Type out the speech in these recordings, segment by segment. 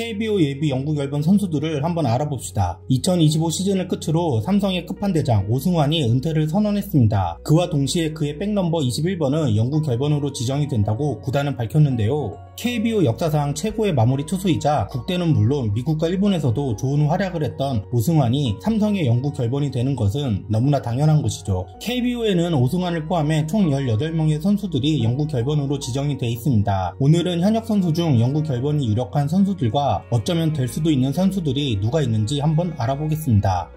KBO 예비 영구 결번 선수들을 한번 알아봅시다. 2025 시즌을 끝으로 삼성의 끝판대장 오승환이 은퇴를 선언했습니다. 그와 동시에 그의 백넘버 21번은 영구 결번으로 지정이 된다고 구단은 밝혔는데요. KBO 역사상 최고의 마무리 투수이자 국대는 물론 미국과 일본에서도 좋은 활약을 했던 오승환이 삼성의 영구 결번이 되는 것은 너무나 당연한 것이죠. KBO에는 오승환을 포함해 총 18명의 선수들이 영구 결번으로 지정이 돼 있습니다. 오늘은 현역 선수 중 영구 결번이 유력한 선수들과 어쩌면 될 수도 있는 선수들이 누가 있는지 한번 알아보겠습니다.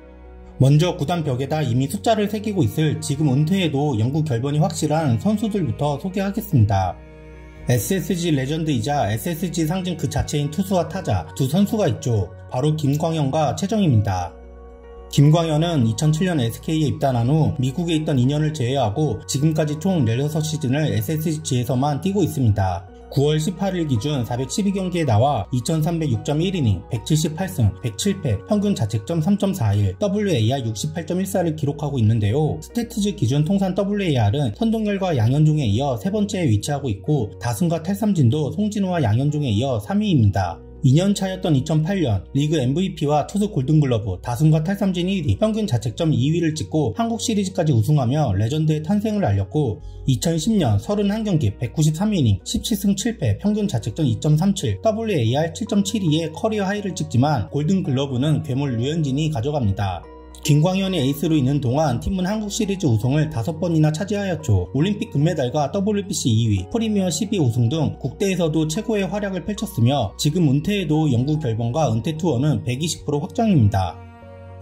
먼저 구단 벽에다 이미 숫자를 새기고 있을 지금 은퇴해도 영구 결번이 확실한 선수들부터 소개하겠습니다. SSG 레전드이자 SSG 상징 그 자체인 투수와 타자 두 선수가 있죠. 바로 김광현과 최정입니다. 김광현은 2007년 SK에 입단한 후 미국에 있던 2년을 제외하고 지금까지 총 16시즌을 SSG에서만 뛰고 있습니다. 9월 18일 기준 412경기에 나와 2306.1이닝, 178승, 107패, 평균 자책점 3.41, WAR 68.14를 기록하고 있는데요. 스태트즈 기준 통산 WAR은 선동열과 양현종에 이어 세 번째에 위치하고 있고 다승과 탈삼진도 송진우와 양현종에 이어 3위입니다. 2년 차였던 2008년 리그 MVP와 투수 골든글러브, 다승과 탈삼진 1위, 평균 자책점 2위를 찍고 한국 시리즈까지 우승하며 레전드의 탄생을 알렸고 2010년 31경기 193이닝 17승 7패, 평균 자책점 2.37, WAR 7.72의 커리어 하이를 찍지만 골든글러브는 괴물 류현진이 가져갑니다. 김광현이 에이스로 있는 동안 팀은 한국 시리즈 우승을 5번이나 차지하였죠. 올림픽 금메달과 WBC 2위, 프리미어 12 우승 등 국대에서도 최고의 활약을 펼쳤으며 지금 은퇴에도 영구 결번과 은퇴 투어는 120% 확정입니다.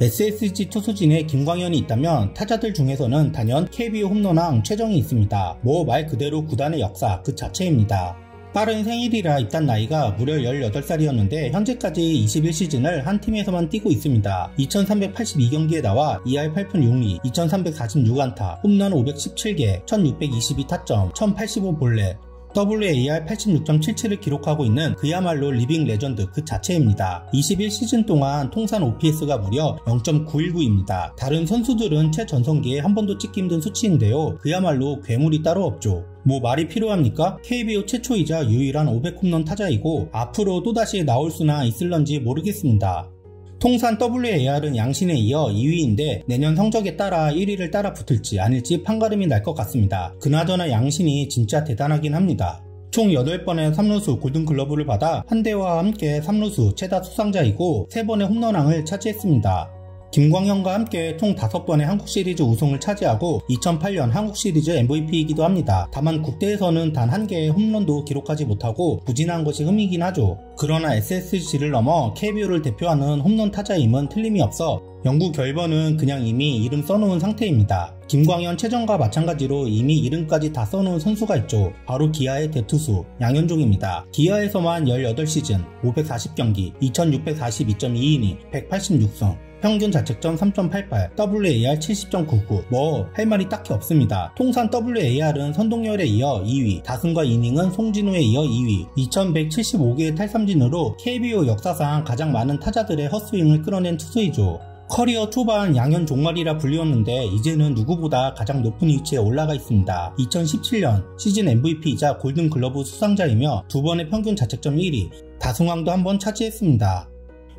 SSG 투수진에 김광현이 있다면 타자들 중에서는 단연 KBO 홈런왕 최정이 있습니다. 뭐 말 그대로 구단의 역사 그 자체입니다. 빠른 생일이라 입단 나이가 무려 18살이었는데 현재까지 21시즌을 한 팀에서만 뛰고 있습니다. 2382경기에 나와 2할 8푼 6리, 2346안타, 홈런 517개, 1622타점, 1085볼넷, WAR 86.77을 기록하고 있는 그야말로 리빙 레전드 그 자체입니다. 21시즌 동안 통산 OPS가 무려 0.919입니다. 다른 선수들은 최전성기에 한 번도 찍기 힘든 수치인데요. 그야말로 괴물이 따로 없죠. 뭐 말이 필요합니까? KBO 최초이자 유일한 500홈런 타자이고 앞으로 또다시 나올 수나 있을런지 모르겠습니다. 통산 WAR은 양신에 이어 2위인데 내년 성적에 따라 1위를 따라 붙을지 아닐지 판가름이 날 것 같습니다. 그나저나 양신이 진짜 대단하긴 합니다. 총 8번의 3루수 골든글러브를 받아 한대와 함께 3루수 최다 수상자이고 3번의 홈런왕을 차지했습니다. 김광현과 함께 총 5번의 한국 시리즈 우승을 차지하고 2008년 한국 시리즈 MVP이기도 합니다. 다만 국대에서는 단 한 개의 홈런도 기록하지 못하고 부진한 것이 흠이긴 하죠. 그러나 SSG를 넘어 KBO를 대표하는 홈런 타자임은 틀림이 없어 영구 결번은 그냥 이미 이름 써놓은 상태입니다. 김광현, 최정과 마찬가지로 이미 이름까지 다 써놓은 선수가 있죠. 바로 기아의 대투수 양현종입니다. 기아에서만 18시즌 540경기 2642.2이닝 186승 평균 자책점 3.88, WAR 70.99 뭐 할 말이 딱히 없습니다. 통산 WAR은 선동열에 이어 2위, 다승과 이닝은 송진우에 이어 2위, 2175개의 탈삼진으로 KBO 역사상 가장 많은 타자들의 헛스윙을 끌어낸 투수이죠. 커리어 초반 양현종말이라 불리웠는데 이제는 누구보다 가장 높은 위치에 올라가 있습니다. 2017년 시즌 MVP이자 골든글러브 수상자이며 2번의 평균 자책점 1위, 다승왕도 한번 차지했습니다.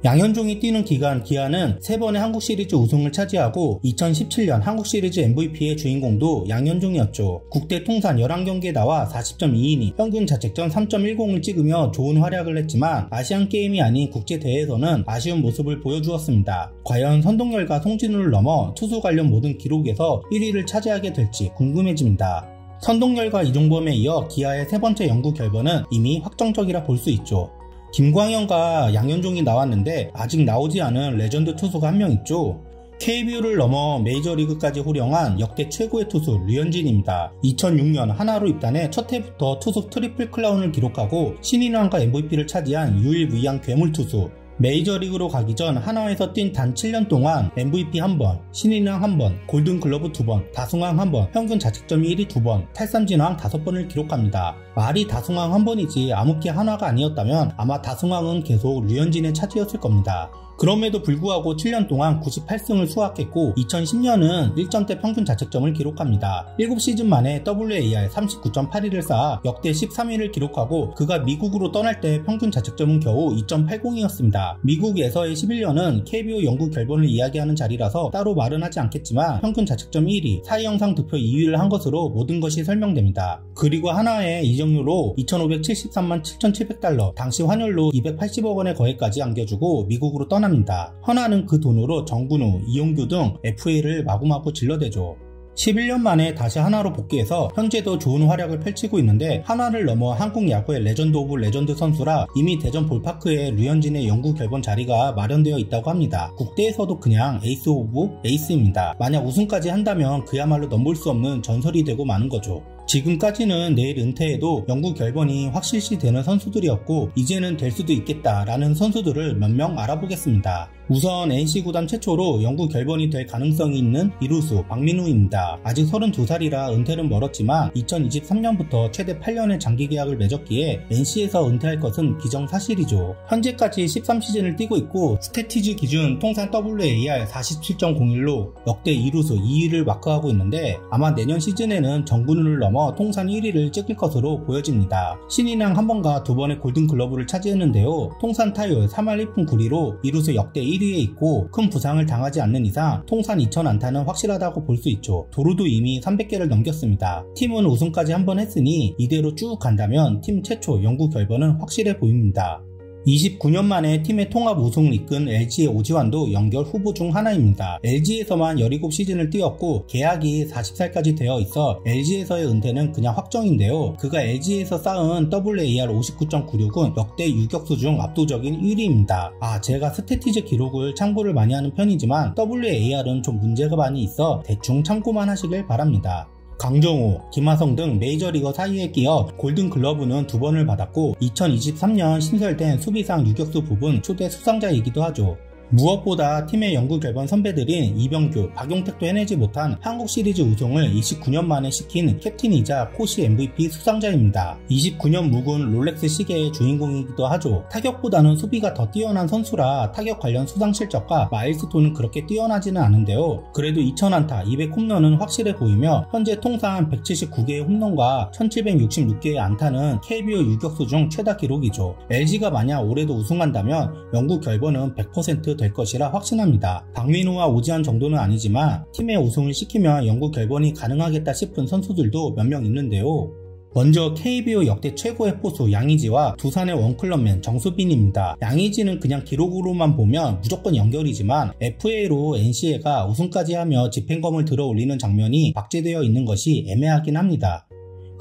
양현종이 뛰는 기간 기아는 3번의 한국 시리즈 우승을 차지하고 2017년 한국 시리즈 MVP의 주인공도 양현종이었죠. 국대 통산 11경기에 나와 40.2이닝, 평균 자책점 3.10을 찍으며 좋은 활약을 했지만 아시안게임이 아닌 국제대회에서는 아쉬운 모습을 보여주었습니다. 과연 선동열과 송진우를 넘어 투수 관련 모든 기록에서 1위를 차지하게 될지 궁금해집니다. 선동열과 이종범에 이어 기아의 3번째 영구 결번은 이미 확정적이라 볼 수 있죠. 김광현과 양현종이 나왔는데 아직 나오지 않은 레전드 투수가 한 명 있죠. KBO를 넘어 메이저리그까지 호령한 역대 최고의 투수 류현진입니다. 2006년 하나로 입단해 첫 해부터 투수 트리플 클라운을 기록하고 신인왕과 MVP를 차지한 유일무이한 괴물 투수. 메이저리그로 가기 전 한화에서 뛴 단 7년 동안 MVP 1번, 신인왕 1번, 골든글러브 2번, 다승왕 1번, 평균 자책점 1위 2번, 탈삼진왕 5번을 기록합니다. 말이 다승왕 1번이지 아무개 한화가 아니었다면 아마 다승왕은 계속 류현진의 차지였을 겁니다. 그럼에도 불구하고 7년 동안 98승을 수확했고 2010년은 1점대 평균 자책점을 기록합니다. 7시즌 만에 WAR 39.81을 쌓아 역대 13위를 기록하고 그가 미국으로 떠날 때 평균 자책점은 겨우 2.80이었습니다. 미국에서의 11년은 KBO 연구 결번을 이야기하는 자리라서 따로 말은 하지 않겠지만 평균 자책점 1위, 사이 영상 득표 2위를 한 것으로 모든 것이 설명됩니다. 그리고 하나의 이적료로 2,573만 7,700달러, 당시 환율로 280억 원의 거액까지 안겨주고 미국으로 떠납니다. 하나는 그 돈으로 정근우, 이용규 등 FA를 마구마구 질러대죠. 11년 만에 다시 하나로 복귀해서 현재도 좋은 활약을 펼치고 있는데 하나를 넘어 한국 야구의 레전드 오브 레전드 선수라 이미 대전 볼파크에 류현진의 연구 결번 자리가 마련되어 있다고 합니다. 국대에서도 그냥 에이스 오브 에이스입니다. 만약 우승까지 한다면 그야말로 넘볼 수 없는 전설이 되고 마는 거죠. 지금까지는 내일 은퇴해도 연구 결번이 확실시 되는 선수들이었고 이제는 될 수도 있겠다라는 선수들을 몇 명 알아보겠습니다. 우선 NC 구단 최초로 연구 결번이 될 가능성이 있는 이루수 박민우입니다. 아직 32살이라 은퇴는 멀었지만 2023년부터 최대 8년의 장기 계약을 맺었기에 NC에서 은퇴할 것은 기정사실이죠. 현재까지 13시즌을 뛰고 있고 스태티지 기준 통산 WAR 47.01로 역대 이루수 2위를 마크하고 있는데 아마 내년 시즌에는 정근우를 넘어 통산 1위를 찍을 것으로 보여집니다. 신인왕 1번과 2번의 골든글러브를 차지했는데요. 통산 타율 3할 1푼 9리로 이루수 역대 1위에 있고 큰 부상을 당하지 않는 이상 통산 2000안타는 확실하다고 볼 수 있죠. 도루도 이미 300개를 넘겼습니다. 팀은 우승까지 한 번 했으니 이대로 쭉 간다면 팀 최초 연구 결번은 확실해 보입니다. 29년 만에 팀의 통합 우승을 이끈 LG의 오지환도 연결 후보 중 하나입니다. LG에서만 17시즌을 뛰었고 계약이 40살까지 되어 있어 LG에서의 은퇴는 그냥 확정인데요. 그가 LG에서 쌓은 WAR 59.96은 역대 유격수 중 압도적인 1위입니다. 제가 스태티즈 기록을 참고를 많이 하는 편이지만 WAR은 좀 문제가 많이 있어 대충 참고만 하시길 바랍니다. 강정호, 김하성 등 메이저리거 사이에 끼어 골든글러브는 2번을 받았고 2023년 신설된 수비상 유격수 부분 초대 수상자이기도 하죠. 무엇보다 팀의 연구 결번 선배들인 이병규, 박용택도 해내지 못한 한국 시리즈 우승을 29년 만에 시킨 캡틴이자 코시 MVP 수상자입니다. 29년 묵은 롤렉스 시계의 주인공이기도 하죠. 타격보다는 수비가 더 뛰어난 선수라 타격 관련 수상 실적과 마일스톤은 그렇게 뛰어나지는 않은데요. 그래도 2000안타, 200홈런은 확실해 보이며 현재 통산 179개의 홈런과 1766개의 안타는 KBO 유격수 중 최다 기록이죠. LG가 만약 올해도 우승한다면 연구 결번은 100% 될 것이라 확신합니다. 박민우와 오지환 정도는 아니지만 팀의 우승을 시키면 연구 결번이 가능하겠다 싶은 선수들도 몇 명 있는데요. 먼저 KBO 역대 최고의 포수 양의지와 두산의 원클럽맨 정수빈입니다. 양의지는 그냥 기록으로만 보면 무조건 연결이지만 FA로 NCA가 우승까지 하며 집행검을 들어 올리는 장면이 박제되어 있는 것이 애매하긴 합니다.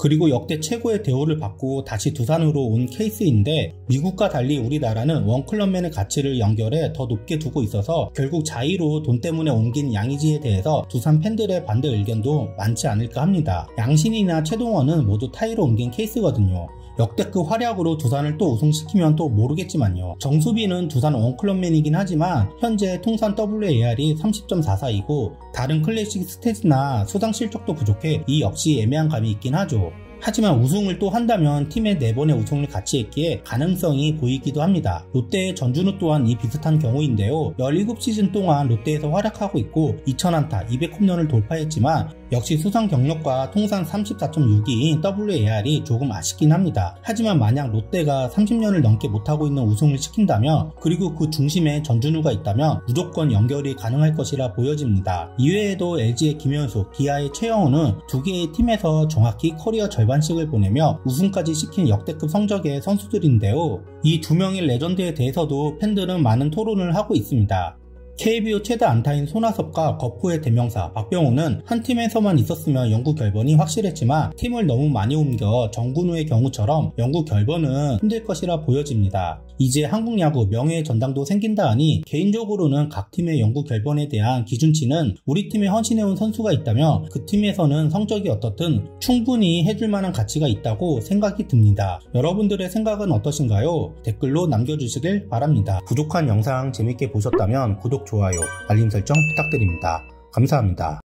그리고 역대 최고의 대우를 받고 다시 두산으로 온 케이스인데 미국과 달리 우리나라는 원클럽맨의 가치를 연결해 더 높게 두고 있어서 결국 자의로 돈 때문에 옮긴 양의지에 대해서 두산 팬들의 반대 의견도 많지 않을까 합니다. 양신이나 최동원은 모두 타의로 옮긴 케이스거든요. 역대급 활약으로 두산을 또 우승시키면 또 모르겠지만요. 정수빈은 두산 원클럽맨이긴 하지만 현재 통산 WAR이 30.44이고 다른 클래식 스탯이나 수상 실적도 부족해 이 역시 애매한 감이 있긴 하죠. 하지만 우승을 또 한다면 팀의 4번의 우승을 같이 했기에 가능성이 보이기도 합니다. 롯데의 전준우 또한 이 비슷한 경우인데요. 17시즌 동안 롯데에서 활약하고 있고 2000안타, 200홈런을 돌파했지만 역시 수상 경력과 통산 34.62인 WAR이 조금 아쉽긴 합니다. 하지만 만약 롯데가 30년을 넘게 못하고 있는 우승을 시킨다면 그리고 그 중심에 전준우가 있다면 무조건 연결이 가능할 것이라 보여집니다. 이외에도 LG의 김현수, 기아의 최영우는 두 개의 팀에서 정확히 커리어 절반씩을 보내며 우승까지 시킨 역대급 성적의 선수들인데요. 이 두 명의 레전드에 대해서도 팬들은 많은 토론을 하고 있습니다. KBO 최다 안타인 손아섭과 거포의 대명사 박병호는 한 팀에서만 있었으면 연구 결번이 확실했지만 팀을 너무 많이 옮겨 정근우의 경우처럼 연구 결번은 힘들 것이라 보여집니다. 이제 한국 야구 명예의 전당도 생긴다 하니 개인적으로는 각 팀의 연구 결번에 대한 기준치는 우리 팀에 헌신해온 선수가 있다면 그 팀에서는 성적이 어떻든 충분히 해줄 만한 가치가 있다고 생각이 듭니다. 여러분들의 생각은 어떠신가요? 댓글로 남겨주시길 바랍니다. 부족한 영상 재밌게 보셨다면 구독, 좋아요, 알림 설정 부탁드립니다. 감사합니다.